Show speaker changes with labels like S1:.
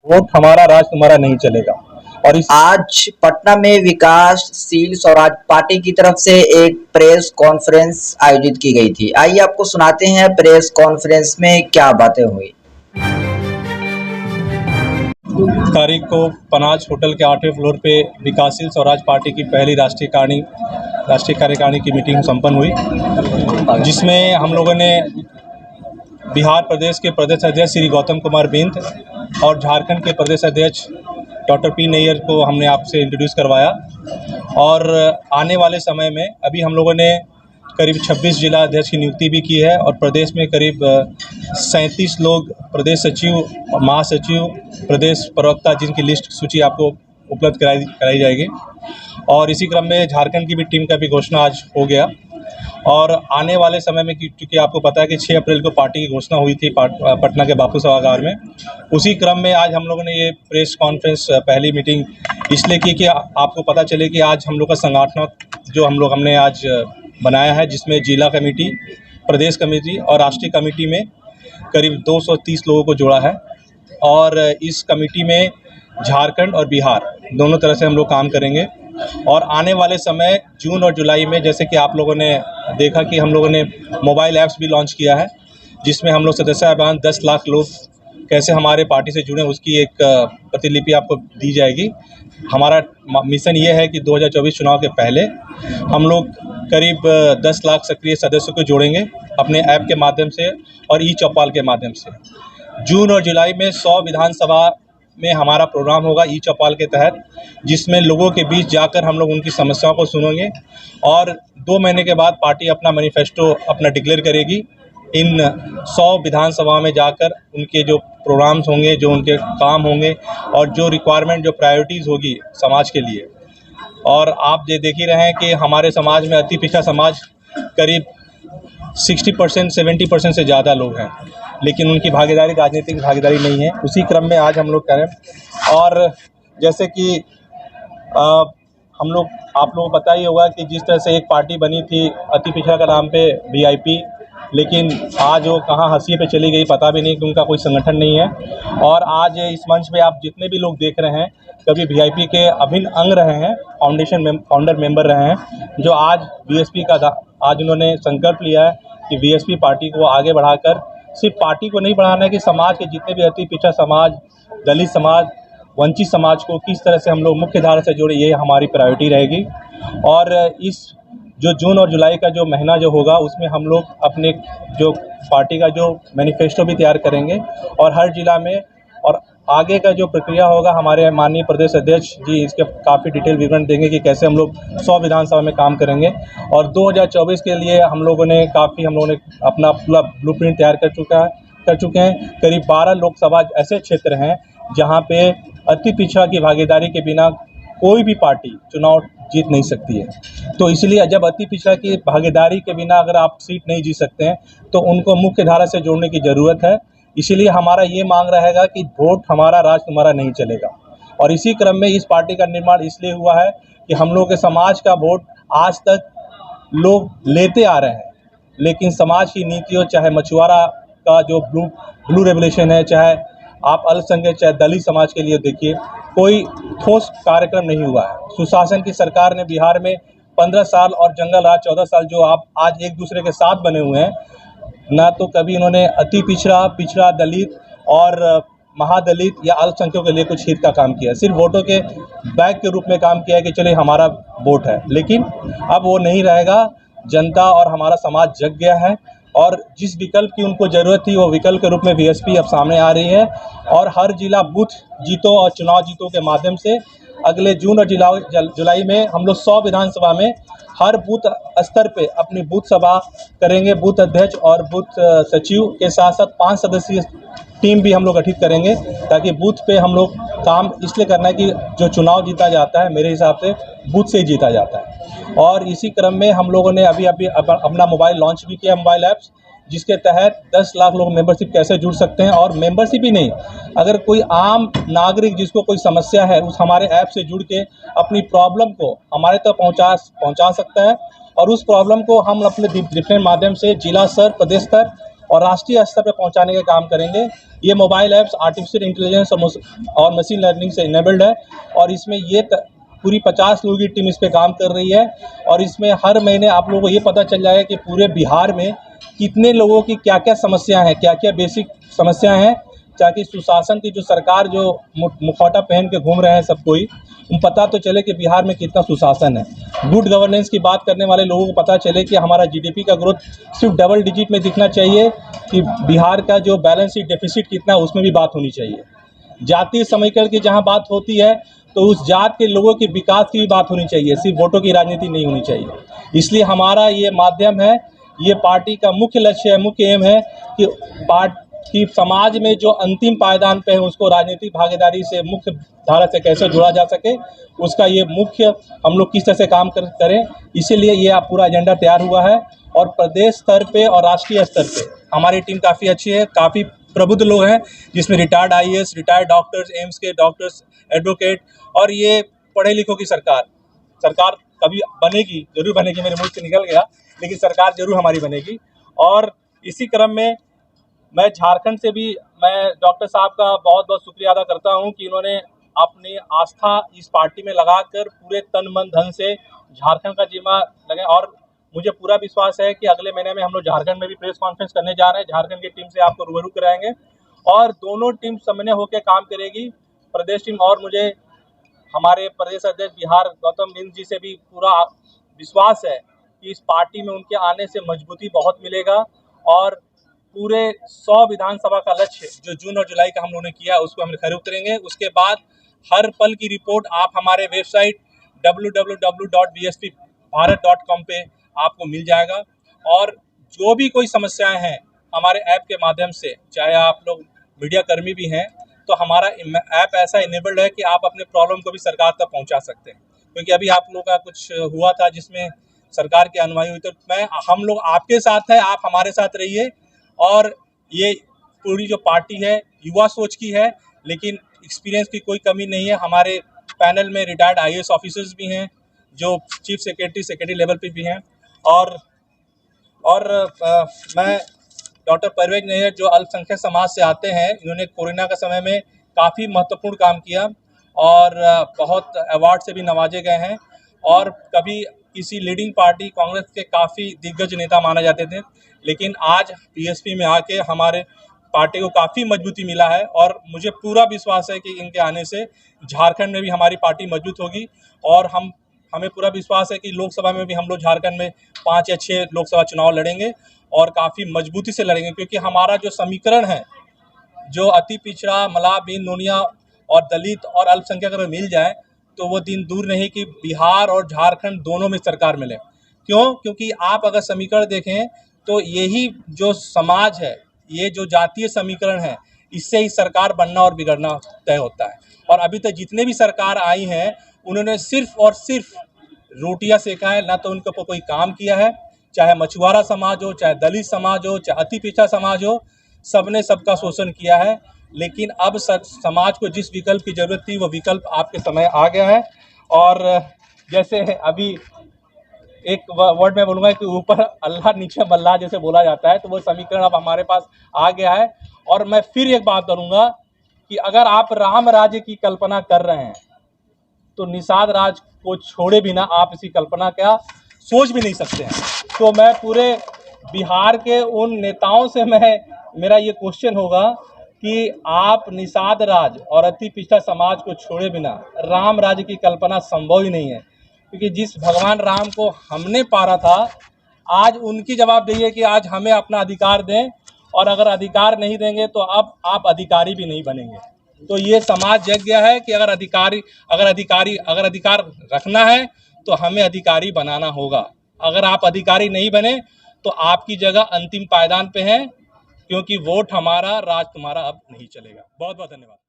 S1: Vote हमारा राज तुम्हारा नहीं चलेगा। और
S2: आज पटना में विकासशील स्वराज पार्टी की तरफ से एक प्रेस कॉन्फ्रेंस आयोजित की गई थी। आइए आपको सुनाते हैं प्रेस कॉन्फ्रेंस में क्या बातें हुई।
S1: तारीख को पनाज होटल के 8वें फ्लोर पे विकासशील स्वराज पार्टी की पहली राष्ट्रीय कार्यकारिणी की मीटिंग संपन्न हुई, जिसमें हम लोगों ने बिहार प्रदेश के प्रदेश अध्यक्ष श्री गौतम कुमार बिंद और झारखंड के प्रदेश अध्यक्ष डॉक्टर पी नैयर को हमने आपसे इंट्रोड्यूस करवाया। और आने वाले समय में अभी हम लोगों ने करीब 26 जिला अध्यक्ष की नियुक्ति भी की है और प्रदेश में करीब 37 लोग प्रदेश सचिव और महासचिव, प्रदेश प्रवक्ता, जिनकी लिस्ट सूची आपको उपलब्ध कराई जाएगी। और इसी क्रम में झारखंड की भी टीम का भी घोषणा आज हो गया। और आने वाले समय में, क्योंकि आपको पता है कि 6 अप्रैल को पार्टी की घोषणा हुई थी पटना के बापू सभागार में, उसी क्रम में आज हम लोगों ने ये प्रेस कॉन्फ्रेंस पहली मीटिंग इसलिए की कि आपको पता चले कि आज हम लोग का संगठनात्मक जो हमने आज बनाया है, जिसमें जिला कमेटी, प्रदेश कमेटी और राष्ट्रीय कमेटी में करीब 230 लोगों को जोड़ा है। और इस कमेटी में झारखंड और बिहार दोनों तरह से हम लोग काम करेंगे। और आने वाले समय जून और जुलाई में, जैसे कि आप लोगों ने देखा कि हम लोगों ने मोबाइल ऐप्स भी लॉन्च किया है, जिसमें हम लोग सदस्य अभियान 10 लाख लोग कैसे हमारे पार्टी से जुड़े, उसकी एक प्रतिलिपि आपको दी जाएगी। हमारा मिशन ये है कि 2024 चुनाव के पहले हम लोग करीब 10 लाख सक्रिय सदस्यों को जोड़ेंगे अपने ऐप के माध्यम से और ई चौपाल के माध्यम से। जून और जुलाई में 100 विधानसभा में हमारा प्रोग्राम होगा ई चौपाल के तहत, जिसमें लोगों के बीच जाकर हम लोग उनकी समस्याओं को सुनेंगे। और 2 महीने के बाद पार्टी अपना मैनिफेस्टो अपना डिक्लेयर करेगी। इन 100 विधानसभा में जाकर उनके जो प्रोग्राम्स होंगे, जो उनके काम होंगे और जो रिक्वायरमेंट, जो प्रायोरिटीज़ होगी समाज के लिए। और आप ये देख ही रहे हैं कि हमारे समाज में अति पिछड़ा समाज करीब 60% 70% से ज़्यादा लोग हैं, लेकिन उनकी भागीदारी, राजनीतिक भागीदारी नहीं है। उसी क्रम में आज हम लोग करें। और जैसे कि हम लोग, आप लोगों को पता ही होगा कि जिस तरह से एक पार्टी बनी थी अति पिछड़ा का नाम पे वीआईपी, लेकिन आज वो कहाँ हंसिए पे चली गई पता भी नहीं, कि उनका कोई संगठन नहीं है। और आज इस मंच पे आप जितने भी लोग देख रहे हैं, कभी वीआईपी के अभिन्न अंग रहे हैं, फाउंडर मेंबर रहे हैं, जो आज बीएसपी का आज उन्होंने संकल्प लिया है कि बीएसपी पार्टी को आगे बढ़ाकर सिर्फ पार्टी को नहीं बढ़ाना है, कि समाज के जितने भी अति पिछड़ा समाज, दलित समाज, वंचित समाज को किस तरह से हम लोग मुख्य धारा से जोड़े, ये हमारी प्रायोरिटी रहेगी। और इस जो जून और जुलाई का जो महीना जो होगा, उसमें हम लोग अपने जो पार्टी का जो मैनिफेस्टो भी तैयार करेंगे और हर जिला में, और आगे का जो प्रक्रिया होगा हमारे माननीय प्रदेश अध्यक्ष जी इसके काफ़ी डिटेल विवरण देंगे कि कैसे हम लोग 100 विधानसभा में काम करेंगे। और 2024 के लिए हम लोगों ने अपना पूरा ब्लूप्रिंट तैयार कर चुके हैं। करीब 12 लोकसभा ऐसे क्षेत्र हैं जहां पे अति पिछड़ा की भागीदारी के बिना कोई भी पार्टी चुनाव जीत नहीं सकती है। तो इसलिए जब अति पिछड़ा की भागीदारी के बिना अगर आप सीट नहीं जीत सकते हैं, तो उनको मुख्य धारा से जोड़ने की ज़रूरत है। इसीलिए हमारा ये मांग रहेगा कि वोट हमारा, राज तुम्हारा नहीं चलेगा। और इसी क्रम में इस पार्टी का निर्माण इसलिए हुआ है कि हम लोग के समाज का वोट आज तक लोग लेते आ रहे हैं, लेकिन समाज की नीतियों, चाहे मछुआरा का जो ब्लू रेवोल्यूशन है, चाहे आप अल्पसंख्यक, चाहे दलित समाज के लिए देखिए, कोई ठोस कार्यक्रम नहीं हुआ है। सुशासन की सरकार ने बिहार में 15 साल और जंगल राज 14 साल जो आप आज एक दूसरे के साथ बने हुए हैं, ना तो कभी इन्होंने अति पिछड़ा, दलित और महादलित या अल्पसंख्यकों के लिए कुछ हित का काम किया। सिर्फ वोटों के बैग के रूप में काम किया है कि चलिए हमारा वोट है, लेकिन अब वो नहीं रहेगा। जनता और हमारा समाज जग गया है और जिस विकल्प की उनको ज़रूरत थी, वो विकल्प के रूप में बीएसपी अब सामने आ रही है। और हर जिला बूथ जीतो और चुनाव जीतो के माध्यम से अगले जून और जुलाई में हम लोग 100 विधानसभा में हर बूथ स्तर पे अपनी बूथ सभा करेंगे। बूथ अध्यक्ष और बूथ सचिव के साथ साथ 5 सदस्यीय टीम भी हम लोग गठित करेंगे, ताकि बूथ पे हम लोग काम इसलिए करना है कि जो चुनाव जीता जाता है मेरे हिसाब से बूथ से ही जीता जाता है। और इसी क्रम में हम लोगों ने अभी अपना मोबाइल लॉन्च भी किया, मोबाइल ऐप्स, जिसके तहत 10 लाख लोग मेंबरशिप कैसे जुड़ सकते हैं। और मेंबरशिप ही नहीं, अगर कोई आम नागरिक जिसको कोई समस्या है, उस हमारे ऐप से जुड़ के अपनी प्रॉब्लम को हमारे तक पहुंचा सकता है। और उस प्रॉब्लम को हम अपने डिफरेंट माध्यम से जिला स्तर, प्रदेश स्तर और राष्ट्रीय स्तर पर पहुंचाने का काम करेंगे। ये मोबाइल ऐप्स आर्टिफिशियल इंटेलिजेंस और मशीन लर्निंग से इनेबल्ड है और इसमें पूरी 50 लोगों की टीम इस पे काम कर रही है और इसमें हर महीने आप लोगों को ये पता चल जाएगा कि पूरे बिहार में कितने लोगों की क्या क्या समस्याएं हैं, क्या क्या बेसिक समस्याएं हैं, ताकि सुशासन की जो सरकार जो मुखौटा पहन के घूम रहे हैं सब कोई, पता तो चले कि बिहार में कितना सुशासन है। गुड गवर्नेंस की बात करने वाले लोगों को पता चले कि हमारा जीडीपी का ग्रोथ सिर्फ डबल डिजिट में दिखना चाहिए, कि बिहार का जो बैलेंस शीट डेफिसिट कितना है उसमें भी बात होनी चाहिए। जातीय समीकरण की जहां बात होती है तो उस जात के लोगों के विकास की भी बात होनी चाहिए, सिर्फ वोटों की राजनीति नहीं होनी चाहिए। इसलिए हमारा ये माध्यम है, ये पार्टी का मुख्य लक्ष्य है, मुख्य एम है कि समाज में जो अंतिम पायदान पे है उसको राजनीतिक भागीदारी से मुख्य धारा से कैसे जोड़ा जा सके, उसका ये मुख्य हम लोग किस तरह से काम करें। इसीलिए ये पूरा एजेंडा तैयार हुआ है और प्रदेश स्तर पे और राष्ट्रीय स्तर पे हमारी टीम काफ़ी अच्छी है, काफ़ी प्रबुद्ध लोग हैं, जिसमें retired IAS, retired doctors, AIIMS के डॉक्टर्स, एडवोकेट, और ये पढ़े लिखों की सरकार कभी बनेगी, जरूर बनेगी, मेरे मुंह से निकल गया, लेकिन सरकार जरूर हमारी बनेगी। और इसी क्रम में मैं झारखंड से भी डॉक्टर साहब का बहुत बहुत शुक्रिया अदा करता हूं कि इन्होंने अपनी आस्था इस पार्टी में लगाकर पूरे तन मन धन से झारखंड का जिम्मा लगे और मुझे पूरा विश्वास है कि अगले महीने में हम लोग झारखंड में भी प्रेस कॉन्फ्रेंस करने जा रहे हैं। झारखंड की टीम से आपको रूबरू कराएंगे और दोनों टीम समन्वय होकर काम करेगी, प्रदेश टीम। और मुझे हमारे प्रदेश अध्यक्ष बिहार गौतम बिंद जी से भी पूरा विश्वास है कि इस पार्टी में उनके आने से मजबूती बहुत मिलेगा और पूरे 100 विधानसभा का लक्ष्य जो जून और जुलाई का हम लोगों ने किया उसको हम खरे उतरेंगे। उसके बाद हर पल की रिपोर्ट आप हमारे वेबसाइट www.bspbharat.com पे आपको मिल जाएगा और जो भी कोई समस्याएं हैं हमारे ऐप के माध्यम से, चाहे आप लोग मीडिया कर्मी भी हैं, तो हमारा ऐप ऐसा इनेबल्ड है कि आप अपने प्रॉब्लम को भी सरकार तक पहुंचा सकते हैं। क्योंकि अभी आप लोगों का कुछ हुआ था जिसमें सरकार की अनवाई हुई, तो हम लोग आपके साथ है, आप हमारे साथ रहिए। और ये पूरी जो पार्टी है युवा सोच की है, लेकिन एक्सपीरियंस की कोई कमी नहीं है। हमारे पैनल में रिटायर्ड IAS ऑफिसर्स भी हैं जो चीफ सेक्रेटरी लेवल पे भी हैं और मैं डॉक्टर परवेज नैयर जो अल्पसंख्यक समाज से आते हैं, इन्होंने कोरोना के समय में काफ़ी महत्वपूर्ण काम किया और बहुत अवार्ड से भी नवाजे गए हैं और कभी किसी लीडिंग पार्टी कांग्रेस के काफ़ी दिग्गज नेता माने जाते थे, लेकिन आज BSP में आके हमारे पार्टी को काफ़ी मजबूती मिला है और मुझे पूरा विश्वास है कि इनके आने से झारखंड में भी हमारी पार्टी मजबूत होगी और हमें पूरा विश्वास है कि लोकसभा में भी हम लोग झारखंड में 5 या 6 लोकसभा चुनाव लड़ेंगे और काफ़ी मजबूती से लड़ेंगे। क्योंकि हमारा जो समीकरण है, जो अति पिछड़ा, मलाह, बिन, नोनिया और दलित और अल्पसंख्यक अगर मिल जाए तो वो दिन दूर नहीं कि बिहार और झारखंड दोनों में सरकार मिले। क्यों? क्योंकि आप अगर समीकरण देखें तो यही जो समाज है, ये जो जातीय समीकरण है, इससे ही सरकार बनना और बिगड़ना तय होता है। और अभी तक जितने भी सरकार आई हैं उन्होंने सिर्फ और सिर्फ रोटियां सेका है, ना तो उनके ऊपर कोई काम किया है। चाहे मछुआरा समाज हो, चाहे दलित समाज हो, चाहे अति पिछड़ा समाज हो, सबने सबका शोषण किया है। लेकिन अब समाज को जिस विकल्प की जरूरत थी वो विकल्प आपके समय आ गया है। और जैसे अभी एक वर्ड में बोलूँगा कि ऊपर अल्लाह नीचे बल्ला जैसे बोला जाता है, तो वो समीकरण अब हमारे पास आ गया है। और मैं फिर एक बात करूँगा कि अगर आप राम राज्य की कल्पना कर रहे हैं तो निषाद राज को छोड़े बिना आप इसी कल्पना का सोच भी नहीं सकते हैं। तो मैं पूरे बिहार के उन नेताओं से मेरा ये क्वेश्चन होगा कि आप निषाद राज और अति पिछड़ा समाज को छोड़े बिना राम राज्य की कल्पना संभव ही नहीं है। क्योंकि जिस भगवान राम को हमने पारा था, आज उनकी जवाब दीजिए कि आज हमें अपना अधिकार दें, और अगर अधिकार नहीं देंगे तो अब आप अधिकारी भी नहीं बनेंगे। तो ये समाज जग गया है कि अगर अधिकार रखना है तो हमें अधिकारी बनाना होगा। अगर आप अधिकारी नहीं बने तो आपकी जगह अंतिम पायदान पे है, क्योंकि वोट हमारा, राज तुम्हारा अब नहीं चलेगा। बहुत बहुत धन्यवाद।